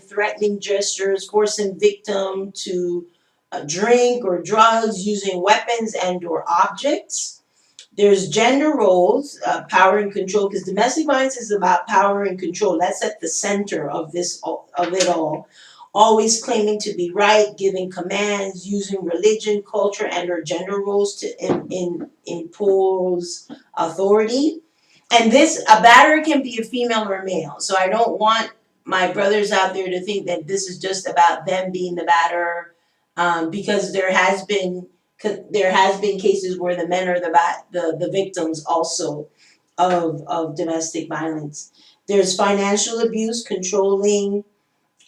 threatening gestures, forcing victim to drink or drugs, using weapons and or objects. There's gender roles, power and control, because domestic violence is about power and control. That's at the center of it all. Always claiming to be right, giving commands, using religion, culture, and or gender roles to impose authority. And this, a batterer can be a female or a male. So I don't want my brothers out there to think that this is just about them being the batterer, because there has been cases where the men are the victims also of domestic violence. There's financial abuse, controlling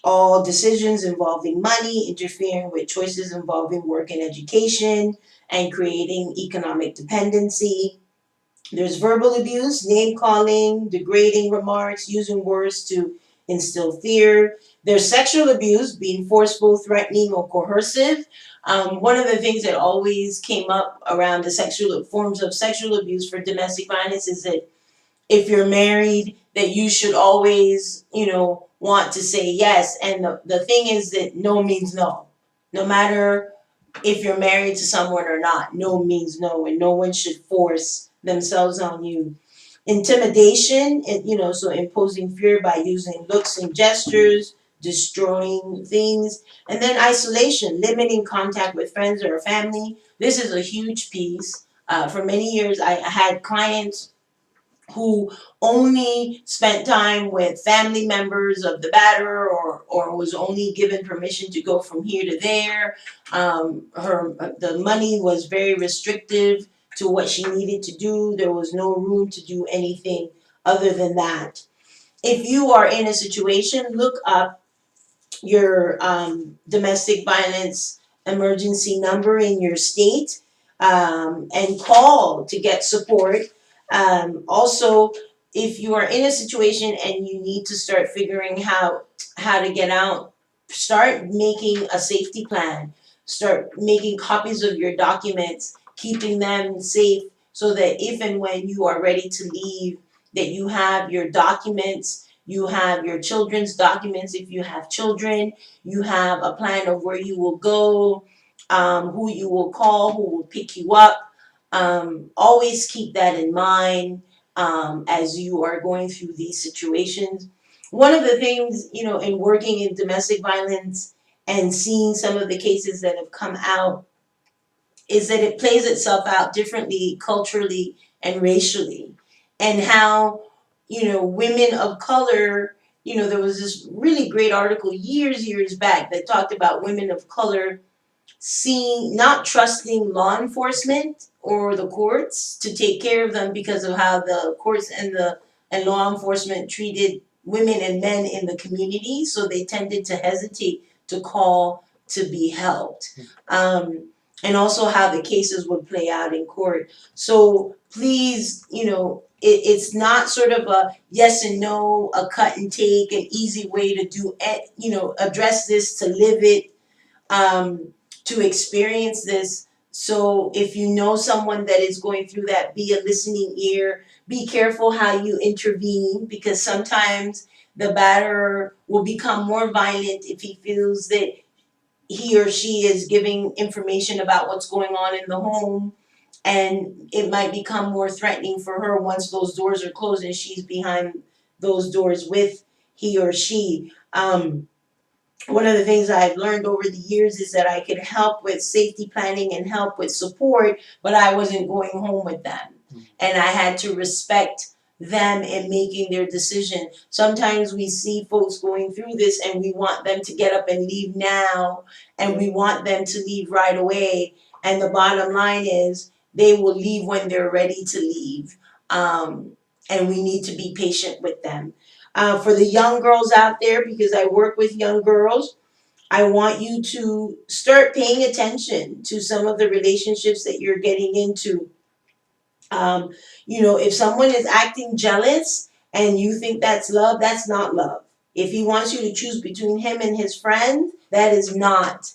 all decisions involving money, interfering with choices involving work and education, and creating economic dependency. There's verbal abuse, name calling, degrading remarks, using words to instill fear. There's sexual abuse, being forceful, threatening, or coercive. One of the things that always came up around the sexual forms of sexual abuse for domestic violence is that if you're married, that you should always, want to say yes. And the thing is that no means no. No matter if you're married to someone or not, no means no, and no one should force themselves on you. Intimidation, so imposing fear by using looks and gestures, destroying things. And then isolation, limiting contact with friends or family. This is a huge piece. For many years, I had clients who only spent time with family members of the batterer, or was only given permission to go from here to there. The money was very restrictive to what she needed to do. There was no room to do anything other than that. If you are in a situation, look up your domestic violence emergency number in your state, and call to get support. Also, if you are in a situation and you need to start figuring how to get out, start making a safety plan. Start making copies of your documents, keeping them safe, so that if and when you are ready to leave, that you have your documents, you have your children's documents if you have children, you have a plan of where you will go, who you will call, who will pick you up. Always keep that in mind as you are going through these situations. One of the things, in working in domestic violence and seeing some of the cases that have come out, is that it plays itself out differently culturally and racially. And how, women of color, there was this really great article years back that talked about women of color not trusting law enforcement or the courts to take care of them because of how the courts and law enforcement treated women and men in the community. So they tended to hesitate to call to be helped. And also how the cases would play out in court. So please, it's not sort of a yes and no, a cut and take, an easy way to do it, address this, to live it, to experience this. So if you know someone that is going through that, be a listening ear. Be careful how you intervene, because sometimes the batterer will become more violent if he feels that he or she is giving information about what's going on in the home, and it might become more threatening for her once those doors are closed and she's behind those doors with he or she. One of the things I've learned over the years is that I could help with safety planning and help with support, but I wasn't going home with them. And I had to respect them in making their decision. Sometimes we see folks going through this and we want them to get up and leave now, and we want them to leave right away. And the bottom line is they will leave when they're ready to leave. And we need to be patient with them. For the young girls out there, because I work with young girls, I want you to start paying attention to some of the relationships that you're getting into. If someone is acting jealous and you think that's love, that's not love. If he wants you to choose between him and his friend, that is not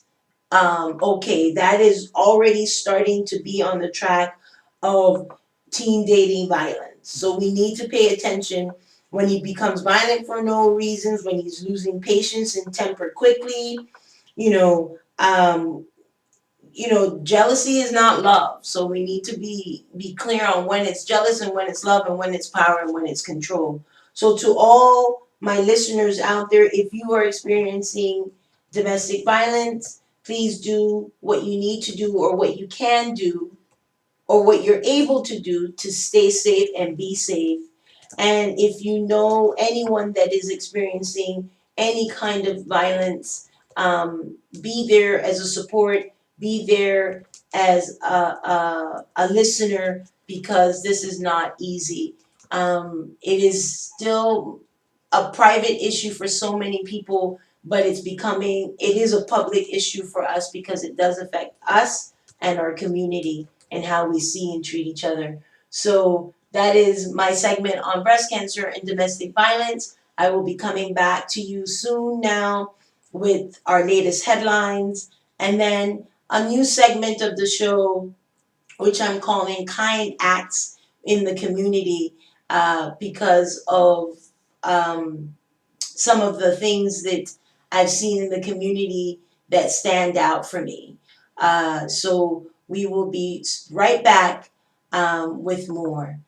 okay. That is already starting to be on the track of teen dating violence. So we need to pay attention. when he becomes violent for no reasons, when he's losing patience and temper quickly, you know, jealousy is not love. So we need to be clear on when it's jealous and when it's love and when it's power and when it's control. So to all my listeners out there, if you are experiencing domestic violence, please do what you need to do or what you can do or what you're able to do to stay safe and be safe. And if you know anyone that is experiencing any kind of violence, be there as a support, be there as a listener, because this is not easy. It is still a private issue for so many people, but it is a public issue for us because it does affect us and our community and how we see and treat each other. So that is my segment on breast cancer and domestic violence. I will be coming back to you soon now with our latest headlines and then a new segment of the show, which I'm calling Kind Acts in the Community, because of some of the things that I've seen in the community that stand out for me. So we will be right back with more.